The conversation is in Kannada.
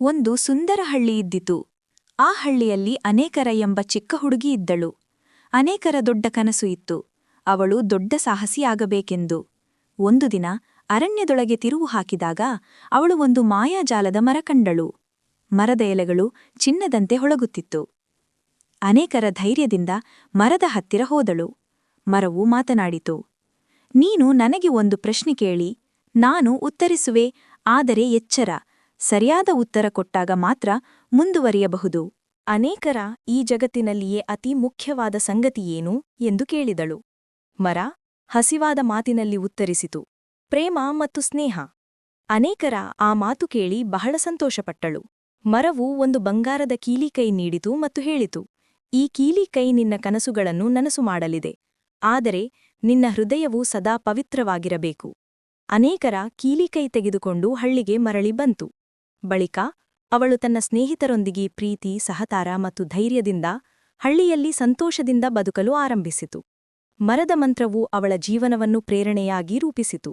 ಒಂದು ಸುಂದರ ಹಳ್ಳಿ ಇದ್ದಿತು. ಆ ಹಳ್ಳಿಯಲ್ಲಿ ಅನೇಕರ ಎಂಬ ಚಿಕ್ಕ ಹುಡುಗಿ ಇದ್ದಳು. ಅನೇಕರ ದೊಡ್ಡ ಕನಸು ಇತ್ತು. ಅವಳು ದೊಡ್ಡ ಸಾಹಸಿಯಾಗಬೇಕೆಂದು. ಒಂದು ದಿನ ಅರಣ್ಯದೊಳಗೆ ತಿರುವು ಹಾಕಿದಾಗ ಅವಳು ಒಂದು ಮಾಯಾಜಾಲದ ಮರ ಕಂಡಳು. ಮರದ ಎಲೆಗಳು ಚಿನ್ನದಂತೆ ಹೊಳಗುತ್ತಿತ್ತು. ಅನೇಕರ ಧೈರ್ಯದಿಂದ ಮರದ ಹತ್ತಿರ ಹೋದಳು. ಮರವು ಮಾತನಾಡಿತು. ನೀನು ನನಗೆ ಒಂದು ಪ್ರಶ್ನೆ ಕೇಳಿ, ನಾನು ಉತ್ತರಿಸುವೆ, ಆದರೆ ಎಚ್ಚರ, ಸರಿಯಾದ ಉತ್ತರ ಕೊಟ್ಟಾಗ ಮಾತ್ರ ಮುಂದುವರಿಯಬಹುದು. ಅನೇಕರ ಈ ಜಗತ್ತಿನಲ್ಲಿಯೇ ಅತಿ ಮುಖ್ಯವಾದ ಸಂಗತಿಯೇನು ಎಂದು ಕೇಳಿದಳು. ಮರ ಹಸಿವಾದ ಮಾತಿನಲ್ಲಿ ಉತ್ತರಿಸಿತು, ಪ್ರೇಮ ಮತ್ತು ಸ್ನೇಹ. ಅನೇಕರ ಆ ಮಾತು ಕೇಳಿ ಬಹಳ ಸಂತೋಷಪಟ್ಟಳು. ಮರವು ಒಂದು ಬಂಗಾರದ ಕೀಲಿಕೈ ನೀಡಿತು ಮತ್ತು ಹೇಳಿತು, ಈ ಕೀಲಿಕೈ ನಿನ್ನ ಕನಸುಗಳನ್ನು ನನಸು ಮಾಡಲಿದೆ, ಆದರೆ ನಿನ್ನ ಹೃದಯವು ಸದಾ ಪವಿತ್ರವಾಗಿರಬೇಕು. ಅನೇಕರ ಕೀಲಿಕೈ ತೆಗೆದುಕೊಂಡು ಹಳ್ಳಿಗೆ ಮರಳಿ ಬಂತು. ಬಳಿಕ ಅವಳು ತನ್ನ ಸ್ನೇಹಿತರೊಂದಿಗೆ ಪ್ರೀತಿ, ಸಹಕಾರ ಮತ್ತು ಧೈರ್ಯದಿಂದ ಹಳ್ಳಿಯಲ್ಲಿ ಸಂತೋಷದಿಂದ ಬದುಕಲು ಆರಂಭಿಸಿತು. ಮರದ ಮಂತ್ರವು ಅವಳ ಜೀವನವನ್ನು ಪ್ರೇರಣೆಯಾಗಿ ರೂಪಿಸಿತು.